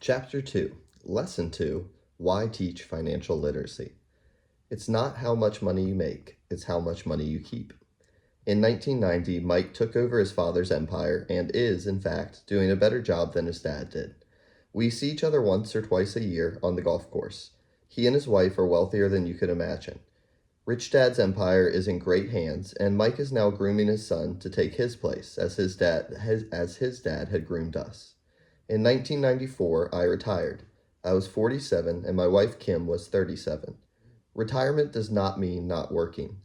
Chapter 2, Lesson 2, Why Teach Financial Literacy. It's not how much money you make, it's how much money you keep. In 1990, Mike took over his father's empire and is, in fact, doing a better job than his dad did. We see each other once or twice a year on the golf course. He and his wife are wealthier than you could imagine. Rich Dad's empire is in great hands, and Mike is now grooming his son to take his place as his dad had groomed us. In 1994, I retired. I was 47 and my wife Kim was 37. Retirement does not mean not working.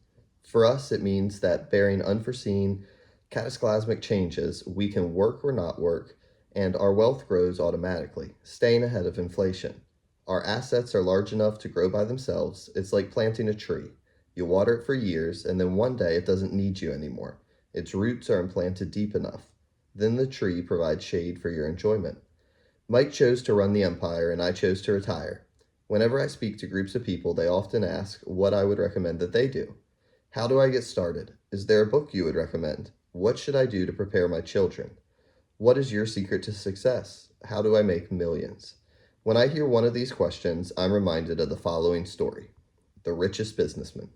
For us, it means that bearing unforeseen, cataclysmic changes, we can work or not work, and our wealth grows automatically, staying ahead of inflation. Our assets are large enough to grow by themselves. It's like planting a tree. You water it for years, and then one day it doesn't need you anymore. Its roots are implanted deep enough. Then the tree provides shade for your enjoyment. Mike chose to run the empire, and I chose to retire. Whenever I speak to groups of people, they often ask what I would recommend that they do. How do I get started? Is there a book you would recommend? What should I do to prepare my children? What is your secret to success? How do I make millions? When I hear one of these questions, I'm reminded of the following story. The Richest Businessman.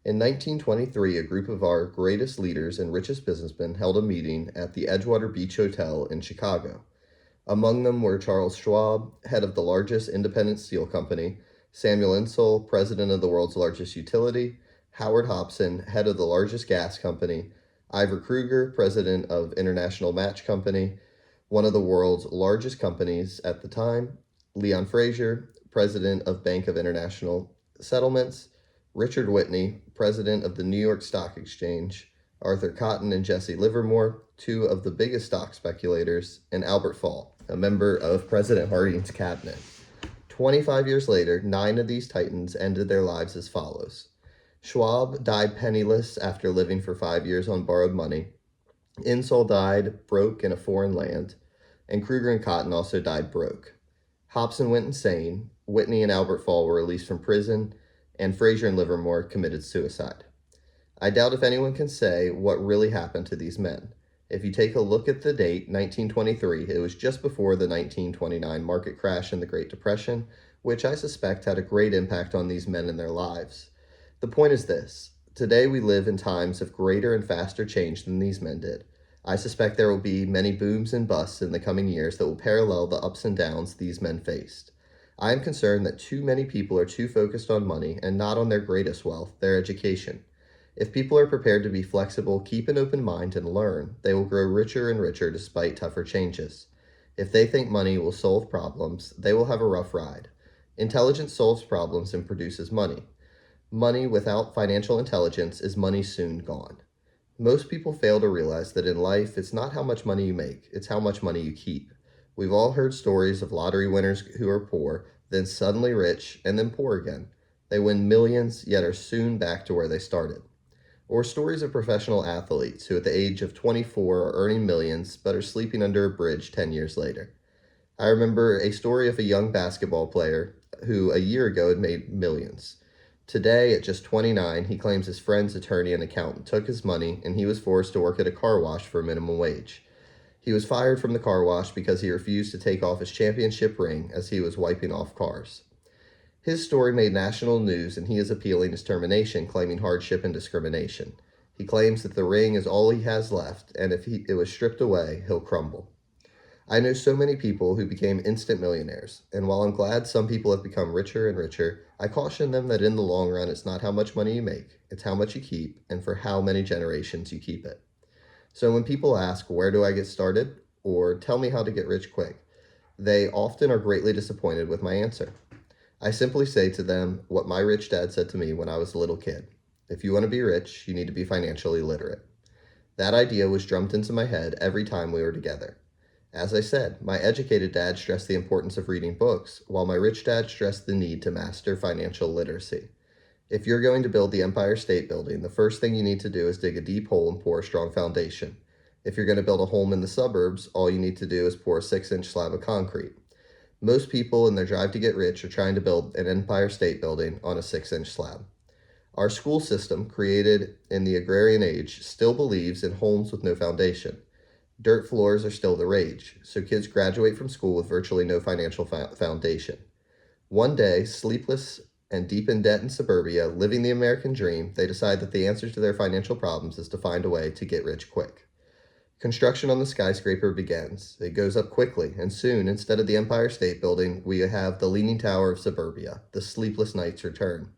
In 1923, a group of our greatest leaders and richest businessmen held a meeting at the Edgewater Beach Hotel in Chicago. Among them were Charles Schwab, head of the largest independent steel company, Samuel Insull, president of the world's largest utility, Howard Hobson, head of the largest gas company, Ivor Kruger, president of International Match Company, one of the world's largest companies at the time, Leon Fraser, president of Bank of International Settlements, Richard Whitney, president of the New York Stock Exchange, Arthur Cotton and Jesse Livermore, two of the biggest stock speculators, and Albert Fall, a member of President Harding's cabinet. 25 years later, 9 of these titans ended their lives as follows. Schwab died penniless after living for 5 years on borrowed money. Insull died broke in a foreign land, and Kruger and Cotton also died broke. Hobson went insane, Whitney and Albert Fall were released from prison, and Fraser and Livermore committed suicide. I doubt if anyone can say what really happened to these men. If you take a look at the date, 1923, it was just before the 1929 market crash and the Great Depression, which I suspect had a great impact on these men and their lives. The point is this. Today we live in times of greater and faster change than these men did. I suspect there will be many booms and busts in the coming years that will parallel the ups and downs these men faced. I am concerned that too many people are too focused on money and not on their greatest wealth, their education. If people are prepared to be flexible, keep an open mind, and learn, they will grow richer and richer despite tougher changes. If they think money will solve problems, they will have a rough ride. Intelligence solves problems and produces money. Money without financial intelligence is money soon gone. Most people fail to realize that in life, it's not how much money you make, it's how much money you keep. We've all heard stories of lottery winners who are poor, then suddenly rich, and then poor again. They win millions, yet are soon back to where they started. Or stories of professional athletes who at the age of 24 are earning millions but are sleeping under a bridge 10 years later. I remember a story of a young basketball player who a year ago had made millions. Today, at just 29, he claims his friend's attorney and accountant took his money and he was forced to work at a car wash for minimum wage. He was fired from the car wash because he refused to take off his championship ring as he was wiping off cars. His story made national news and he is appealing his termination, claiming hardship and discrimination. He claims that the ring is all he has left, and if it was stripped away, he'll crumble. I know so many people who became instant millionaires, and while I'm glad some people have become richer and richer, I caution them that in the long run, it's not how much money you make, it's how much you keep, and for how many generations you keep it. So when people ask, where do I get started? Or tell me how to get rich quick, they often are greatly disappointed with my answer. I simply say to them what my rich dad said to me when I was a little kid. If you want to be rich, you need to be financially literate. That idea was drummed into my head every time we were together. As I said, my educated dad stressed the importance of reading books, while my rich dad stressed the need to master financial literacy. If you're going to build the Empire State Building, the first thing you need to do is dig a deep hole and pour a strong foundation. If you're going to build a home in the suburbs, all you need to do is pour a 6-inch slab of concrete. Most people in their drive to get rich are trying to build an Empire State Building on a 6-inch slab. Our school system, created in the agrarian age, still believes in homes with no foundation. Dirt floors are still the rage, so kids graduate from school with virtually no financial foundation. One day, sleepless and deep in debt in suburbia, living the American dream, they decide that the answer to their financial problems is to find a way to get rich quick. Construction on the skyscraper begins. It goes up quickly, and soon, instead of the Empire State Building, we have the Leaning Tower of suburbia. The sleepless nights return.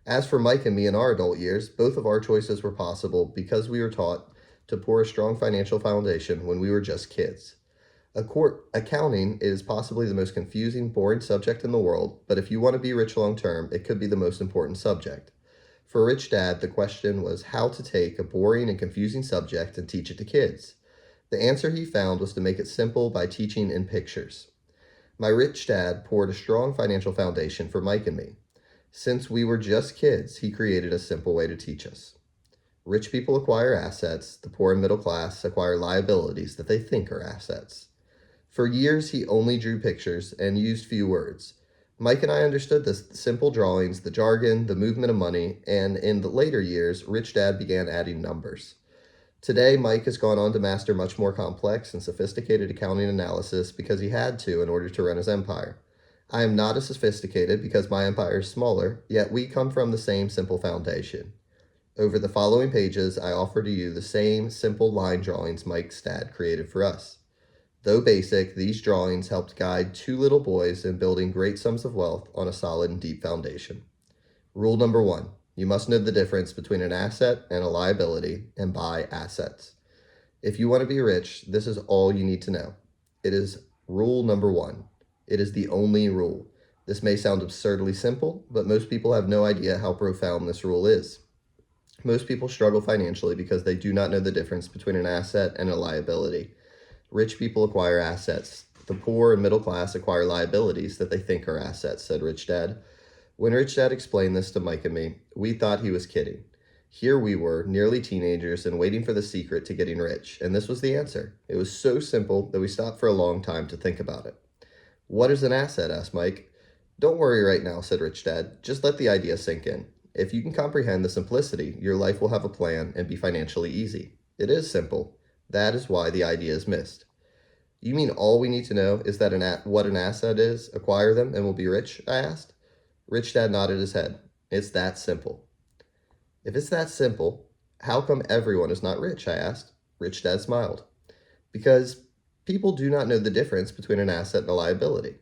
As for Mike and me in our adult years, both of our choices were possible because we were taught to pour a strong financial foundation when we were just kids. Accounting is possibly the most confusing, boring subject in the world, but if you want to be rich long term, it could be the most important subject. For Rich Dad, the question was how to take a boring and confusing subject and teach it to kids. The answer he found was to make it simple by teaching in pictures. My rich dad poured a strong financial foundation for Mike and me. Since we were just kids, he created a simple way to teach us. Rich people acquire assets, the poor and middle class acquire liabilities that they think are assets. For years, he only drew pictures and used few words. Mike and I understood the simple drawings, the jargon, the movement of money, and in the later years, Rich Dad began adding numbers. Today, Mike has gone on to master much more complex and sophisticated accounting analysis because he had to in order to run his empire. I am not as sophisticated because my empire is smaller, yet we come from the same simple foundation. Over the following pages, I offer to you the same simple line drawings Mike's dad created for us. Though basic, these drawings helped guide two little boys in building great sums of wealth on a solid and deep foundation. Rule number 1. You must know the difference between an asset and a liability and buy assets. If you want to be rich, this is all you need to know. It is rule number 1. It is the only rule. This may sound absurdly simple, but most people have no idea how profound this rule is. Most people struggle financially because they do not know the difference between an asset and a liability. Rich people acquire assets. The poor and middle class acquire liabilities that they think are assets, said Rich Dad. When Rich Dad explained this to Mike and me, we thought he was kidding. Here we were, nearly teenagers, and waiting for the secret to getting rich, and this was the answer. It was so simple that we stopped for a long time to think about it. What is an asset? Asked Mike. Don't worry right now, said Rich Dad. Just let the idea sink in. If you can comprehend the simplicity, your life will have a plan and be financially easy. It is simple. That is why the idea is missed. You mean all we need to know is that what an asset is, acquire them, and we'll be rich? I asked. Rich Dad nodded his head. It's that simple. If it's that simple, how come everyone is not rich? I asked. Rich Dad smiled. Because people do not know the difference between an asset and a liability.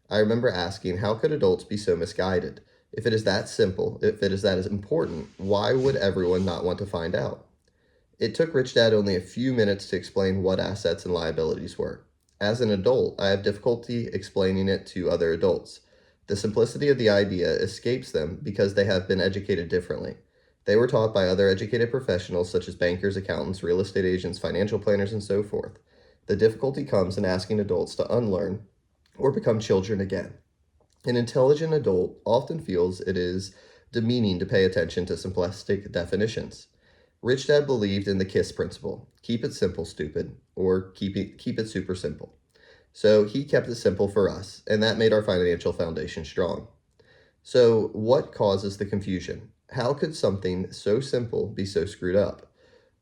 I remember asking, how could adults be so misguided? If it is that simple, if it is that important, why would everyone not want to find out? It took Rich Dad only a few minutes to explain what assets and liabilities were. As an adult, I have difficulty explaining it to other adults. The simplicity of the idea escapes them because they have been educated differently. They were taught by other educated professionals such as bankers, accountants, real estate agents, financial planners, and so forth. The difficulty comes in asking adults to unlearn or become children again. An intelligent adult often feels it is demeaning to pay attention to simplistic definitions. Rich Dad believed in the KISS principle. Keep it simple, stupid, or keep it super simple. So he kept it simple for us, and that made our financial foundation strong. So what causes the confusion? How could something so simple be so screwed up?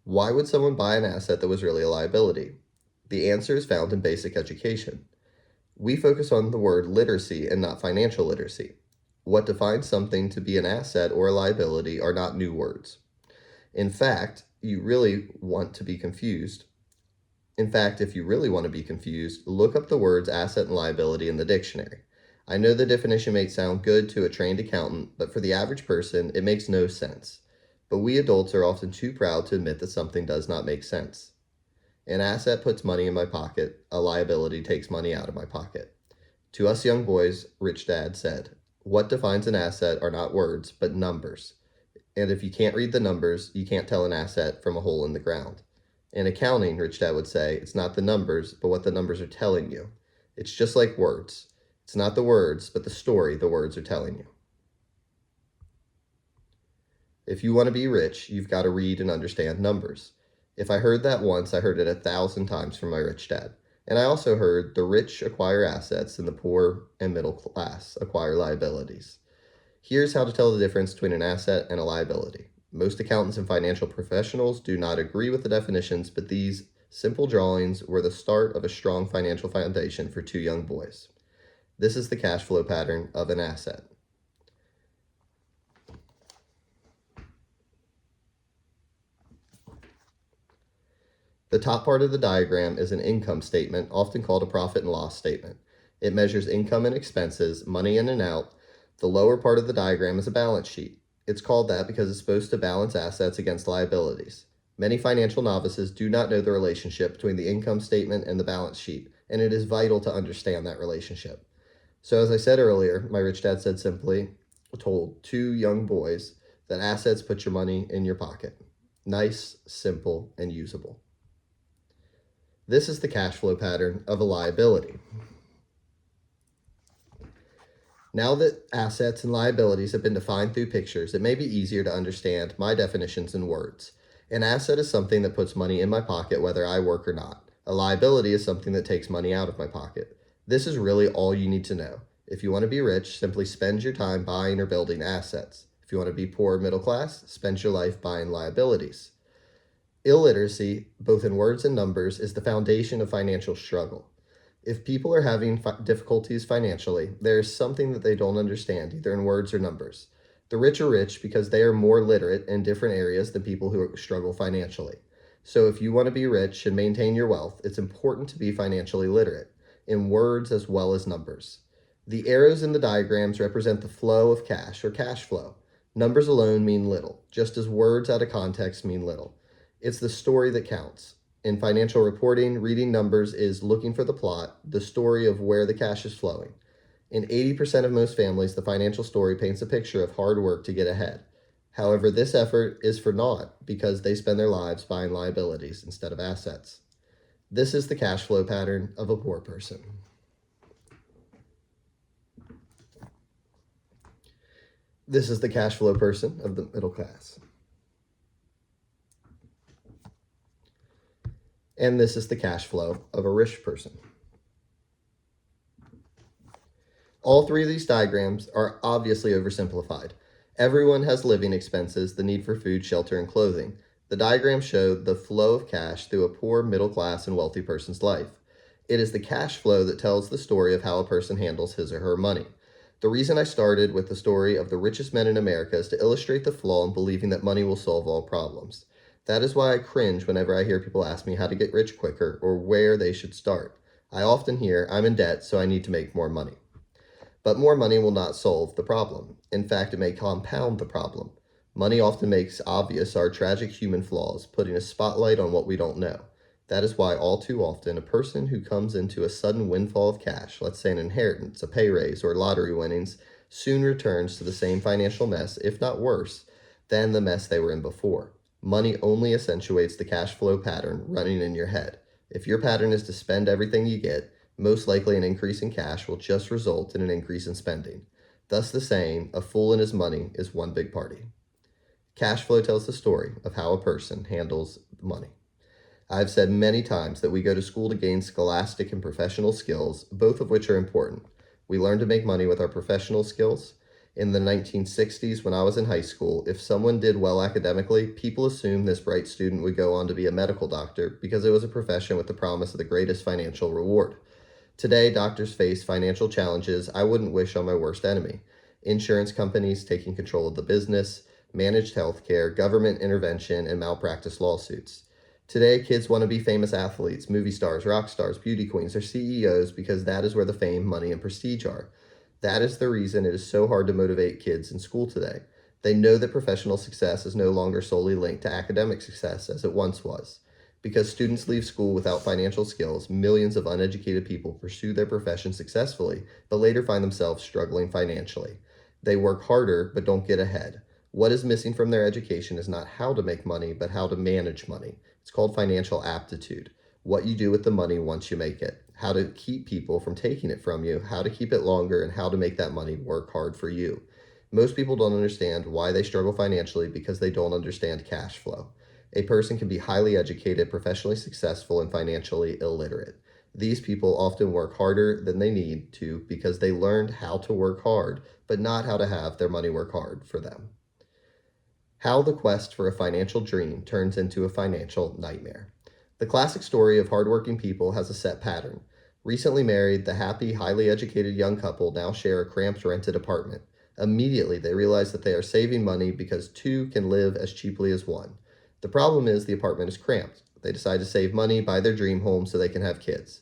Why would someone buy an asset that was really a liability? The answer is found in basic education. We focus on the word literacy and not financial literacy. What defines something to be an asset or a liability are not new words. In fact, if you really want to be confused, look up the words asset and liability in the dictionary. I know the definition may sound good to a trained accountant, but for the average person, it makes no sense. But we adults are often too proud to admit that something does not make sense. An asset puts money in my pocket, a liability takes money out of my pocket. To us young boys, Rich Dad said, what defines an asset are not words, but numbers. And if you can't read the numbers, you can't tell an asset from a hole in the ground. In accounting, Rich Dad would say, it's not the numbers, but what the numbers are telling you. It's just like words. It's not the words, but the story the words are telling you. If you want to be rich, you've got to read and understand numbers. If I heard that once, I heard it 1,000 times from my rich dad. And I also heard the rich acquire assets and the poor and middle class acquire liabilities. Here's how to tell the difference between an asset and a liability. Most accountants and financial professionals do not agree with the definitions, but these Simple drawings were the start of a strong financial foundation for two young boys. This is the cash flow pattern of an asset. The top part of the diagram is an income statement, often called a profit and loss statement. It measures income and expenses, money in and out. The lower part of the diagram is a balance sheet. It's called that because it's supposed to balance assets against liabilities. Many financial novices do not know the relationship between the income statement and the balance sheet, and it is vital to understand that relationship. So as I said earlier, my rich dad said simply, told two young boys that assets put your money in your pocket. Nice, simple, and usable. This is the cash flow pattern of a liability. Now that assets and liabilities have been defined through pictures, it may be easier to understand my definitions in words. An asset is something that puts money in my pocket whether I work or not. A liability is something that takes money out of my pocket. This is really all you need to know. If you want to be rich, simply spend your time buying or building assets. If you want to be poor or middle class, spend your life buying liabilities. Illiteracy, both in words and numbers, is the foundation of financial struggle. If people are having difficulties financially, there is something that they don't understand, either in words or numbers. The rich are rich because they are more literate in different areas than people who struggle financially. So if you want to be rich and maintain your wealth, it's important to be financially literate, in words as well as numbers. The arrows in the diagrams represent the flow of cash or cash flow. Numbers alone mean little, just as words out of context mean little. It's the story that counts. In financial reporting, reading numbers is looking for the plot, the story of where the cash is flowing. In 80% of most families, the financial story paints a picture of hard work to get ahead. However, this effort is for naught because they spend their lives buying liabilities instead of assets. This is the cash flow pattern of a poor person. This is the cash flow person of the middle class. And this is the cash flow of a rich person. All three of these diagrams are obviously oversimplified. Everyone has living expenses, the need for food, shelter, and clothing. The diagrams show the flow of cash through a poor, middle class, and wealthy person's life. It is the cash flow that tells the story of how a person handles his or her money. The reason I started with the story of the richest men in America is to illustrate the flaw in believing that money will solve all problems. That is why I cringe whenever I hear people ask me how to get rich quicker or where they should start. I often hear, I'm in debt, so I need to make more money. But more money will not solve the problem. In fact, it may compound the problem. Money often makes obvious our tragic human flaws, putting a spotlight on what we don't know. That is why all too often a person who comes into a sudden windfall of cash, let's say an inheritance, a pay raise, or lottery winnings, soon returns to the same financial mess, if not worse, than the mess they were in before. Money only accentuates the cash flow pattern running in your head. If your pattern is to spend everything you get, most likely an increase in cash will just result in an increase in spending. Thus the saying, a fool and his money is one big party. Cash flow tells the story of how a person handles money. I've said many times that we go to school to gain scholastic and professional skills, both of which are important. We learn to make money with our professional skills. In the 1960s, when I was in high school, if someone did well academically, people assumed this bright student would go on to be a medical doctor because it was a profession with the promise of the greatest financial reward. Today, doctors face financial challenges I wouldn't wish on my worst enemy. Insurance companies taking control of the business, managed healthcare, government intervention, and malpractice lawsuits. Today, kids want to be famous athletes, movie stars, rock stars, beauty queens, or CEOs because that is where the fame, money, and prestige are. That is the reason it is so hard to motivate kids in school today. They know that professional success is no longer solely linked to academic success as it once was. Because students leave school without financial skills, millions of uneducated people pursue their profession successfully, but later find themselves struggling financially. They work harder, but don't get ahead. What is missing from their education is not how to make money, but how to manage money. It's called financial aptitude. What you do with the money once you make it. How to keep people from taking it from you, how to keep it longer, and how to make that money work hard for you. Most people don't understand why they struggle financially because they don't understand cash flow. A person can be highly educated, professionally successful, and financially illiterate. These people often work harder than they need to because they learned how to work hard, but not how to have their money work hard for them. How the quest for a financial dream turns into a financial nightmare. The classic story of hardworking people has a set pattern. Recently married, the happy, highly educated young couple now share a cramped rented apartment. Immediately, they realize that they are saving money because two can live as cheaply as one. The problem is the apartment is cramped. They decide to save money, buy their dream home so they can have kids.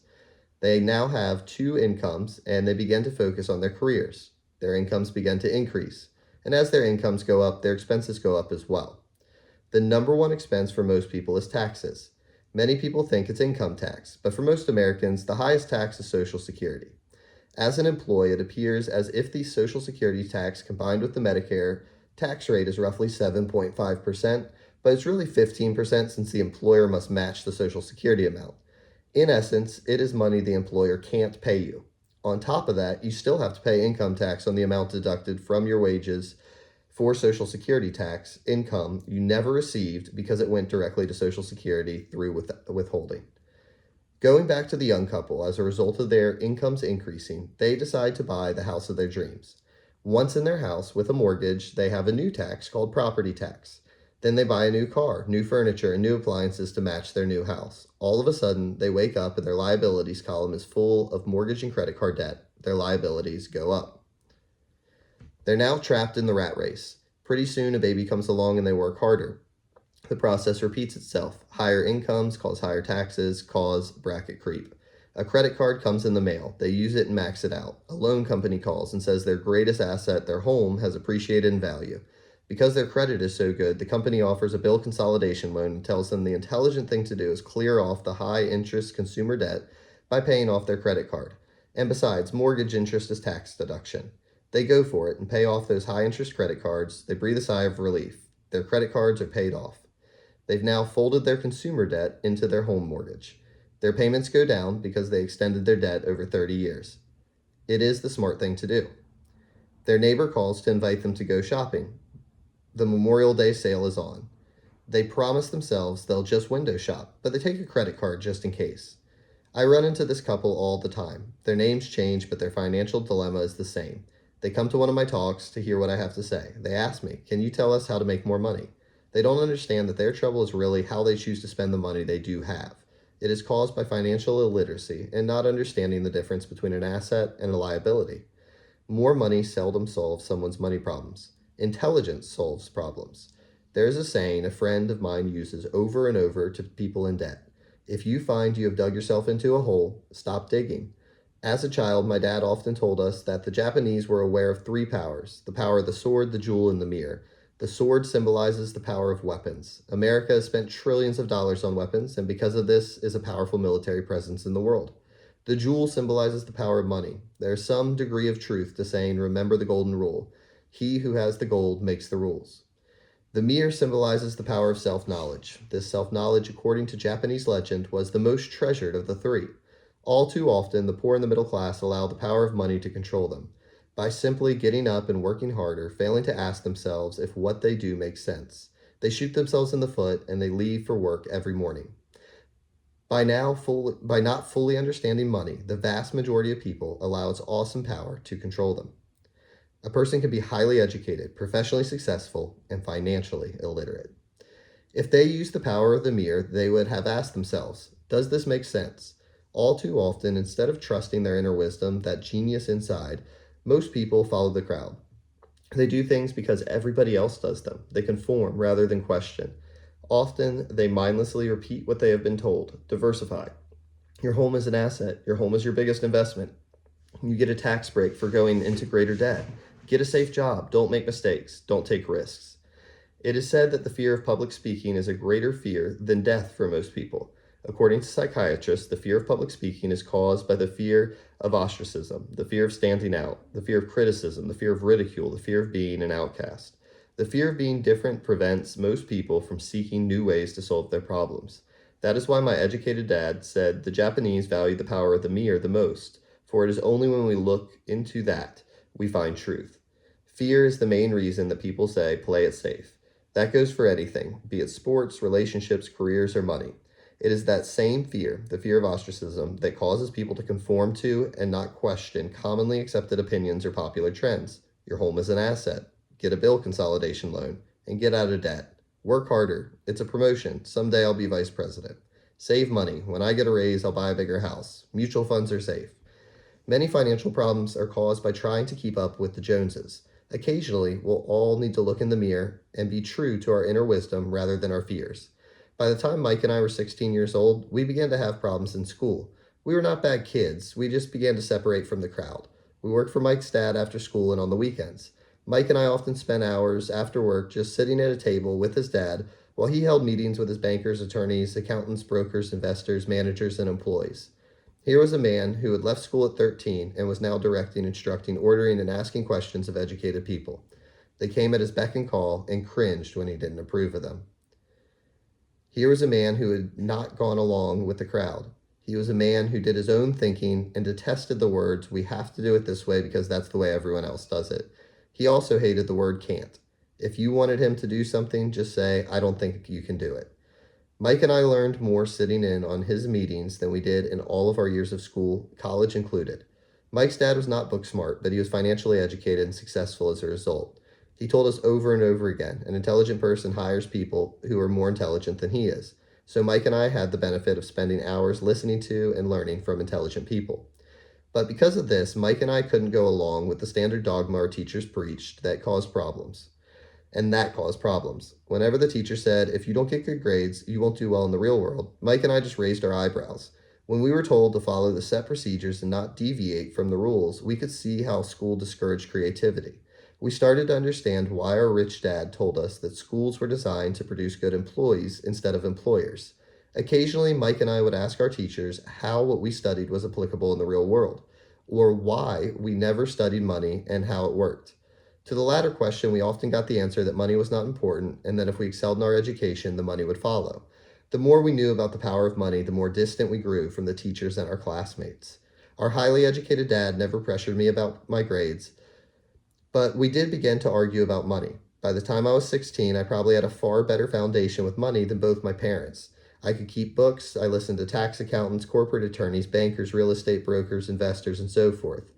They now have two incomes and they begin to focus on their careers. Their incomes begin to increase. And as their incomes go up, their expenses go up as well. The number one expense for most people is taxes. Many people think it's income tax, but for most Americans, the highest tax is Social Security. As an employee, it appears as if the Social Security tax combined with the Medicare tax rate is roughly 7.5%, but it's really 15% since the employer must match the Social Security amount. In essence, it is money the employer can't pay you. On top of that, you still have to pay income tax on the amount deducted from your wages for Social Security tax income you never received because it went directly to Social Security through withholding. Going back to the young couple, as a result of their incomes increasing, they decide to buy the house of their dreams. Once in their house with a mortgage, they have a new tax called property tax. Then they buy a new car, new furniture, and new appliances to match their new house. All of a sudden, they wake up and their liabilities column is full of mortgage and credit card debt. Their liabilities go up. They're now trapped in the rat race. Pretty soon, a baby comes along and they work harder. The process repeats itself. Higher incomes cause higher taxes, cause bracket creep. A credit card comes in the mail. They use it and max it out. A loan company calls and says their greatest asset, their home, has appreciated in value. Because their credit is so good, the company offers a bill consolidation loan and tells them the intelligent thing to do is clear off the high interest consumer debt by paying off their credit card. And besides, mortgage interest is tax deduction. They go for it and pay off those high interest credit cards. They breathe a sigh of relief. Their credit cards are paid off. They've now folded their consumer debt into their home mortgage. Their payments go down because they extended their debt over 30 years. It is the smart thing to do. Their neighbor calls to invite them to go shopping. The Memorial Day sale is on. They promise themselves they'll just window shop, but they take a credit card just in case. I run into this couple all the time. Their names change, but their financial dilemma is the same. They come to one of my talks to hear what I have to say. They ask me, "Can you tell us how to make more money?" They don't understand that their trouble is really how they choose to spend the money they do have. It is caused by financial illiteracy and not understanding the difference between an asset and a liability. More money seldom solves someone's money problems. Intelligence solves problems. There's a saying a friend of mine uses over and over to people in debt. If you find you have dug yourself into a hole, stop digging. As a child, my dad often told us that the Japanese were aware of three powers: the power of the sword, the jewel, and the mirror. The sword symbolizes the power of weapons. America has spent trillions of dollars on weapons, and because of this, is a powerful military presence in the world. The jewel symbolizes the power of money. There is some degree of truth to saying, remember the golden rule. He who has the gold makes the rules. The mirror symbolizes the power of self-knowledge. This self-knowledge, according to Japanese legend, was the most treasured of the three. All too often, the poor and the middle class allow the power of money to control them. By simply getting up and working harder, failing to ask themselves if what they do makes sense. They shoot themselves in the foot and they leave for work every morning. By not fully understanding money, the vast majority of people allow its awesome power to control them. A person can be highly educated, professionally successful, and financially illiterate. If they used the power of the mirror, they would have asked themselves, does this make sense? All too often, instead of trusting their inner wisdom, that genius inside, most people follow the crowd. They do things because everybody else does them. They conform rather than question. Often, they mindlessly repeat what they have been told. Diversify. Your home is an asset. Your home is your biggest investment. You get a tax break for going into greater debt. Get a safe job. Don't make mistakes. Don't take risks. It is said that the fear of public speaking is a greater fear than death for most people. According to psychiatrists, the fear of public speaking is caused by the fear of ostracism, the fear of standing out, the fear of criticism, the fear of ridicule, the fear of being an outcast. The fear of being different prevents most people from seeking new ways to solve their problems. That is why my educated dad said the Japanese value the power of the mirror the most, for it is only when we look into that we find truth. Fear is the main reason that people say, play it safe. That goes for anything, be it sports, relationships, careers, or money. It is that same fear, the fear of ostracism, that causes people to conform to and not question commonly accepted opinions or popular trends. Your home is an asset. Get a bill consolidation loan and get out of debt. Work harder. It's a promotion. Someday I'll be vice president. Save money. When I get a raise, I'll buy a bigger house. Mutual funds are safe. Many financial problems are caused by trying to keep up with the Joneses. Occasionally, we'll all need to look in the mirror and be true to our inner wisdom rather than our fears. By the time Mike and I were 16 years old, we began to have problems in school. We were not bad kids, we just began to separate from the crowd. We worked for Mike's dad after school and on the weekends. Mike and I often spent hours after work just sitting at a table with his dad while he held meetings with his bankers, attorneys, accountants, brokers, investors, managers, and employees. Here was a man who had left school at 13 and was now directing, instructing, ordering, and asking questions of educated people. They came at his beck and call and cringed when he didn't approve of them. Here was a man who had not gone along with the crowd. He was a man who did his own thinking and detested the words, "We have to do it this way because that's the way everyone else does it." He also hated the word "can't." If you wanted him to do something, just say, "I don't think you can do it." Mike and I learned more sitting in on his meetings than we did in all of our years of school, college included. Mike's dad was not book smart, but he was financially educated and successful as a result. He told us over and over again, an intelligent person hires people who are more intelligent than he is. So Mike and I had the benefit of spending hours listening to and learning from intelligent people. But because of this, Mike and I couldn't go along with the standard dogma our teachers preached that caused problems. Whenever the teacher said, "If you don't get good grades, you won't do well in the real world," Mike and I just raised our eyebrows. When we were told to follow the set procedures and not deviate from the rules, we could see how school discouraged creativity. We started to understand why our rich dad told us that schools were designed to produce good employees instead of employers. Occasionally, Mike and I would ask our teachers how what we studied was applicable in the real world, or why we never studied money and how it worked. To the latter question, we often got the answer that money was not important and that if we excelled in our education, the money would follow. The more we knew about the power of money, the more distant we grew from the teachers and our classmates. Our highly educated dad never pressured me about my grades, but we did begin to argue about money. By the time I was 16, I probably had a far better foundation with money than both my parents. I could keep books, I listened to tax accountants, corporate attorneys, bankers, real estate brokers, investors, and so forth.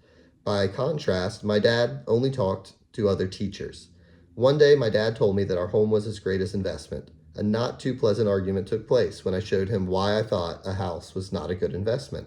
By contrast, my dad only talked to other teachers. One day, my dad told me that our home was his greatest investment. A not too pleasant argument took place when I showed him why I thought a house was not a good investment.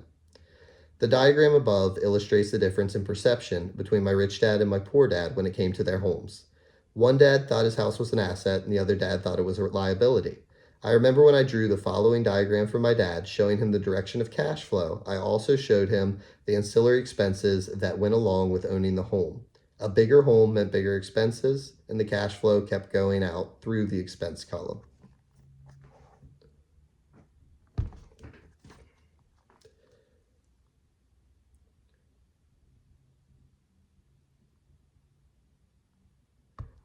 The diagram above illustrates the difference in perception between my rich dad and my poor dad when it came to their homes. One dad thought his house was an asset, and the other dad thought it was a liability. I remember when I drew the following diagram for my dad, showing him the direction of cash flow, I also showed him the ancillary expenses that went along with owning the home. A bigger home meant bigger expenses, and the cash flow kept going out through the expense column.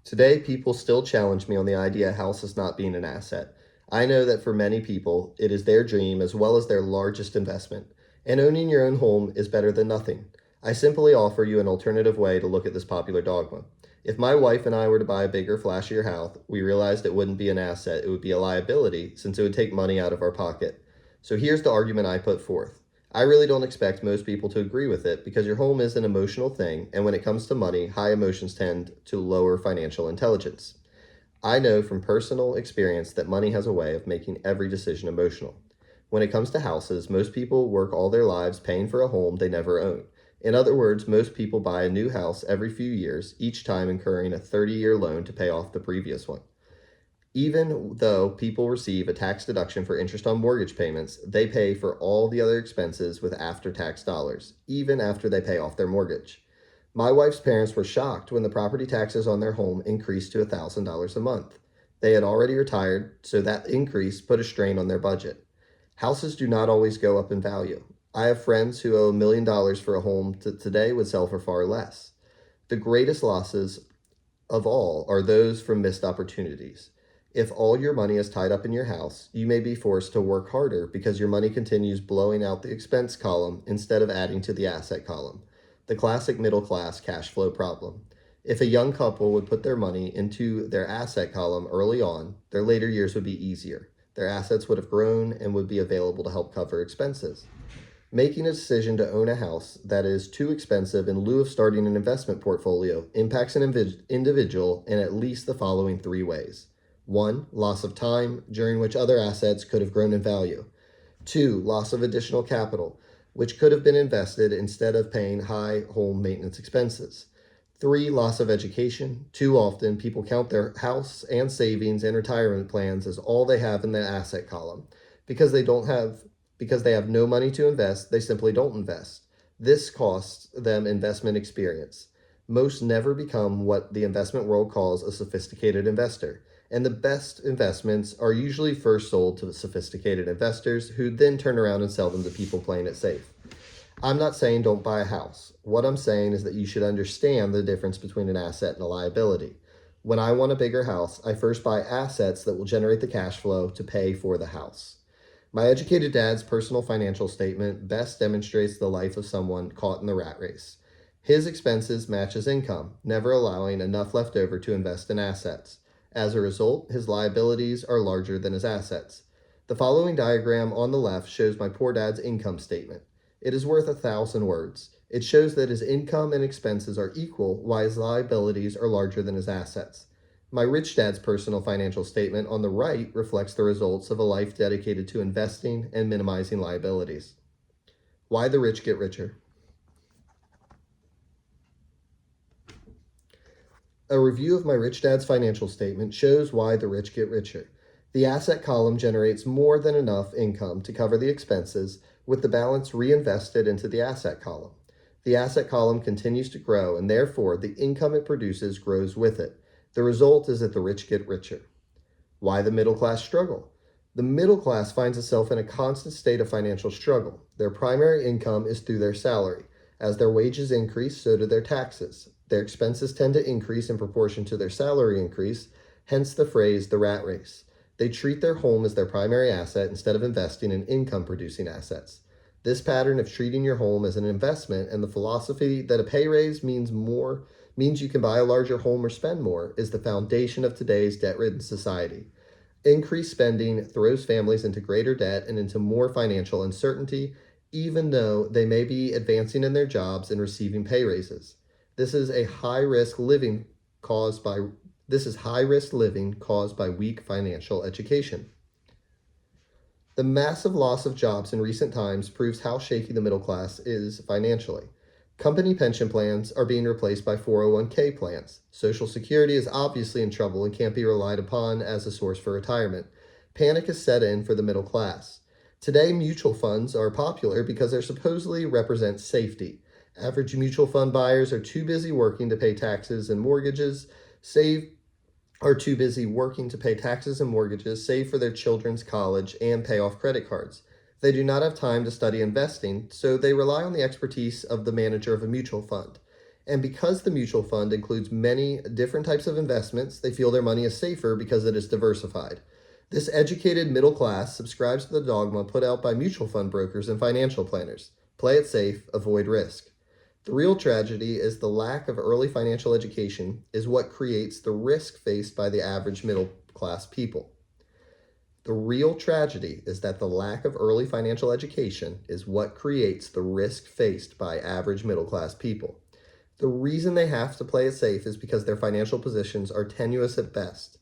Today, people still challenge me on the idea of houses not being an asset. I know that for many people, it is their dream as well as their largest investment, and owning your own home is better than nothing. I simply offer you an alternative way to look at this popular dogma. If my wife and I were to buy a bigger, flashier house, we realized it wouldn't be an asset, it would be a liability since it would take money out of our pocket. So here's the argument I put forth. I really don't expect most people to agree with it because your home is an emotional thing, and when it comes to money, high emotions tend to lower financial intelligence. I know from personal experience that money has a way of making every decision emotional. When it comes to houses, most people work all their lives paying for a home they never own. In other words, most people buy a new house every few years, each time incurring a 30-year loan to pay off the previous one. Even though people receive a tax deduction for interest on mortgage payments, they pay for all the other expenses with after-tax dollars, even after they pay off their mortgage. My wife's parents were shocked when the property taxes on their home increased to $1,000 a month. They had already retired, so that increase put a strain on their budget. Houses do not always go up in value. I have friends who owe $1 million for a home that today would sell for far less. The greatest losses of all are those from missed opportunities. If all your money is tied up in your house, you may be forced to work harder because your money continues blowing out the expense column instead of adding to the asset column. The classic middle class cash flow problem. If a young couple would put their money into their asset column early on, their later years would be easier. Their assets would have grown and would be available to help cover expenses. Making a decision to own a house that is too expensive in lieu of starting an investment portfolio impacts an individual in at least the following 3 ways. 1. Loss of time, during which other assets could have grown in value. 2, loss of additional capital, which could have been invested instead of paying high home maintenance expenses. 3, loss of education. Too often, people count their house and savings and retirement plans as all they have in the asset column. Because they have no money to invest, they simply don't invest. This costs them investment experience. Most never become what the investment world calls a sophisticated investor. And the best investments are usually first sold to sophisticated investors who then turn around and sell them to people playing it safe. I'm not saying don't buy a house. What I'm saying is that you should understand the difference between an asset and a liability. When I want a bigger house, I first buy assets that will generate the cash flow to pay for the house. My educated dad's personal financial statement best demonstrates the life of someone caught in the rat race. His expenses match his income, never allowing enough left over to invest in assets. As a result, his liabilities are larger than his assets. The following diagram on the left shows my poor dad's income statement. It is worth 1,000 words. It shows that his income and expenses are equal, while his liabilities are larger than his assets. My rich dad's personal financial statement on the right reflects the results of a life dedicated to investing and minimizing liabilities. Why the rich get richer. A review of my rich dad's financial statement shows why the rich get richer. The asset column generates more than enough income to cover the expenses, with the balance reinvested into the asset column. The asset column continues to grow, and therefore the income it produces grows with it. The result is that the rich get richer. Why the middle class struggle? The middle class finds itself in a constant state of financial struggle. Their primary income is through their salary. As their wages increase, so do their taxes. Their expenses tend to increase in proportion to their salary increase, hence the phrase the rat race. They treat their home as their primary asset instead of investing in income-producing assets. This pattern of treating your home as an investment and the philosophy that a pay raise means you can buy a larger home or spend more is the foundation of today's debt-ridden society. Increased spending throws families into greater debt and into more financial uncertainty, even though they may be advancing in their jobs and receiving pay raises. This is high-risk living caused by weak financial education. The massive loss of jobs in recent times proves how shaky the middle class is financially. Company pension plans are being replaced by 401k plans. Social Security is obviously in trouble and can't be relied upon as a source for retirement. Panic has set in for the middle class. Today, mutual funds are popular because they supposedly represent safety. Average mutual fund buyers are too busy working to pay taxes and mortgages, save for their children's college, and pay off credit cards. They do not have time to study investing, so they rely on the expertise of the manager of a mutual fund. And because the mutual fund includes many different types of investments, they feel their money is safer because it is diversified. This educated middle class subscribes to the dogma put out by mutual fund brokers and financial planners. Play it safe, avoid risk. The real tragedy is the lack of early financial education is what creates the risk faced by the average middle class people. The real tragedy is that the lack of early financial education is what creates the risk faced by average middle class people. The reason they have to play it safe is because their financial positions are tenuous at best.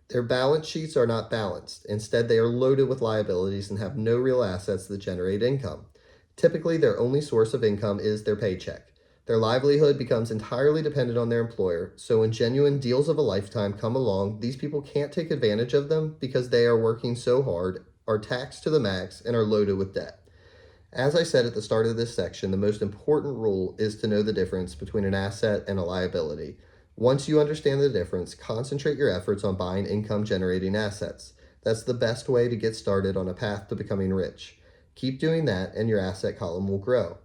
Their balance sheets are not balanced. Instead, they are loaded with liabilities and have no real assets that generate income. Typically, their only source of income is their paycheck. Their livelihood becomes entirely dependent on their employer, so when genuine deals of a lifetime come along, these people can't take advantage of them because they are working so hard, are taxed to the max, and are loaded with debt. As I said at the start of this section, the most important rule is to know the difference between an asset and a liability. Once you understand the difference, concentrate your efforts on buying income-generating assets. That's the best way to get started on a path to becoming rich. Keep doing that, and your asset column will grow.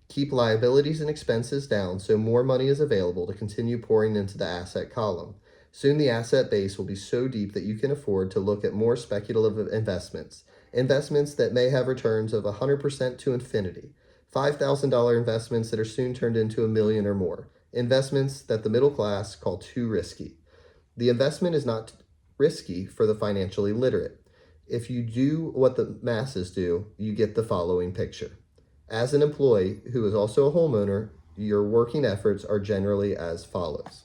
Keep liabilities and expenses down so more money is available to continue pouring into the asset column. Soon the asset base will be so deep that you can afford to look at more speculative investments that may have returns of 100% to infinity, $5,000 investments that are soon turned into $1 million or more, investments that the middle class call too risky. The investment is not risky for the financially literate. If you do what the masses do, you get the following picture. As an employee who is also a homeowner, your working efforts are generally as follows.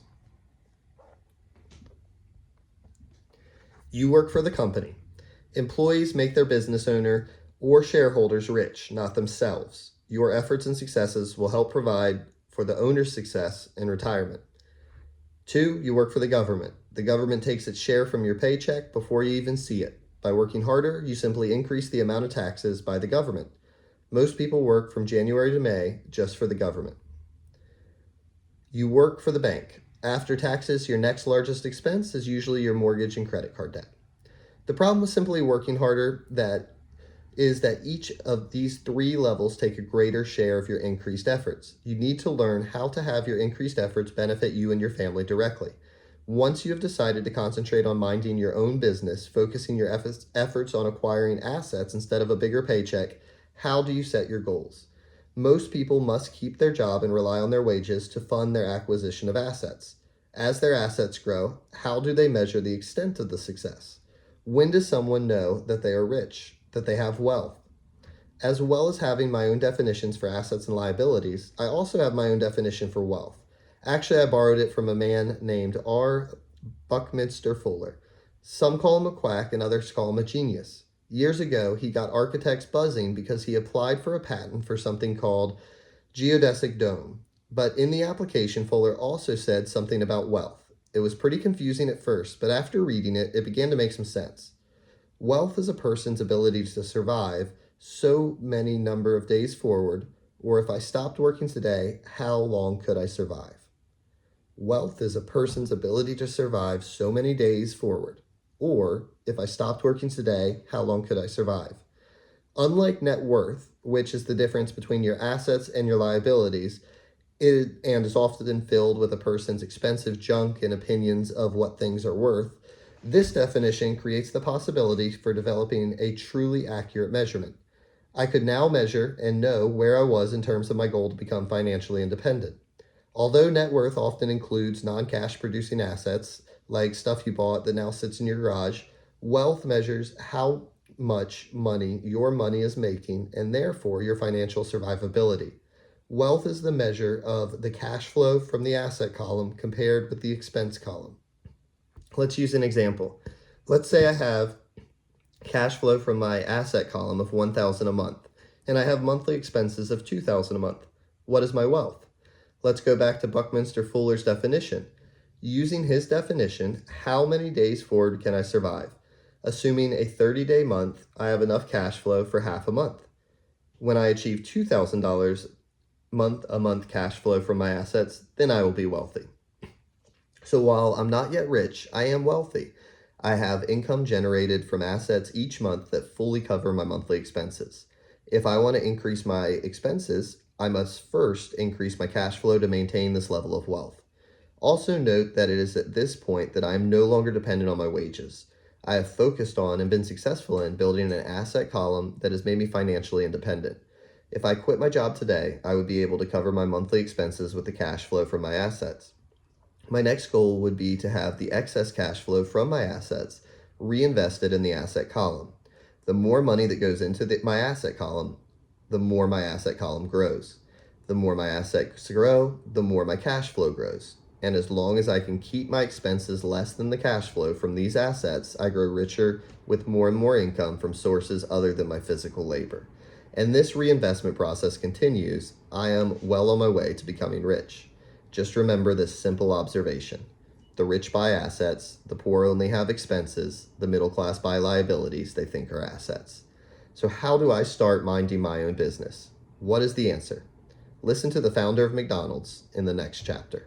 You work for the company. Employees make their business owner or shareholders rich, not themselves. Your efforts and successes will help provide for the owner's success in retirement. 2, you work for the government. The government takes its share from your paycheck before you even see it. By working harder, you simply increase the amount of taxes by the government. Most people work from January to May just for the government. You work for the bank. After taxes, your next largest expense is usually your mortgage and credit card debt. The problem with simply working harder is that each of these 3 levels take a greater share of your increased efforts. You need to learn how to have your increased efforts benefit you and your family directly. Once you have decided to concentrate on minding your own business, focusing your efforts on acquiring assets instead of a bigger paycheck, how do you set your goals? Most people must keep their job and rely on their wages to fund their acquisition of assets. As their assets grow, how do they measure the extent of the success? When does someone know that they are rich, that they have wealth? As well as having my own definitions for assets and liabilities, I also have my own definition for wealth. Actually, I borrowed it from a man named R. Buckminster Fuller. Some call him a quack and others call him a genius. Years ago, he got architects buzzing because he applied for a patent for something called geodesic dome. But in the application, Fuller also said something about wealth. It was pretty confusing at first, but after reading it, it began to make some sense. Wealth is a person's ability to survive so many number of days forward, or if I stopped working today, how long could I survive? Wealth is a person's ability to survive so many days forward, or if I stopped working today, how long could I survive? Unlike net worth, which is the difference between your assets and your liabilities, and is often filled with a person's expensive junk and opinions of what things are worth, this definition creates the possibility for developing a truly accurate measurement. I could now measure and know where I was in terms of my goal to become financially independent. Although net worth often includes non-cash producing assets, like stuff you bought that now sits in your garage, wealth measures how much money your money is making and therefore your financial survivability. Wealth is the measure of the cash flow from the asset column compared with the expense column. Let's use an example. Let's say I have cash flow from my asset column of $1,000 a month, and I have monthly expenses of $2,000 a month. What is my wealth? Let's go back to Buckminster Fuller's definition. Using his definition, how many days forward can I survive? Assuming a 30-day month, I have enough cash flow for half a month. When I achieve $2,000 a month cash flow from my assets, then I will be wealthy. So while I'm not yet rich, I am wealthy. I have income generated from assets each month that fully cover my monthly expenses. If I want to increase my expenses, I must first increase my cash flow to maintain this level of wealth. Also note that it is at this point that I am no longer dependent on my wages. I have focused on and been successful in building an asset column that has made me financially independent. If I quit my job today, I would be able to cover my monthly expenses with the cash flow from my assets. My next goal would be to have the excess cash flow from my assets reinvested in the asset column. The more money that goes into my asset column, the more my asset column grows. The more my assets grow, the more my cash flow grows. And as long as I can keep my expenses less than the cash flow from these assets, I grow richer with more and more income from sources other than my physical labor. And this reinvestment process continues. I am well on my way to becoming rich. Just remember this simple observation. The rich buy assets, the poor only have expenses, the middle class buy liabilities they think are assets. So how do I start minding my own business? What is the answer? Listen to the founder of McDonald's in the next chapter.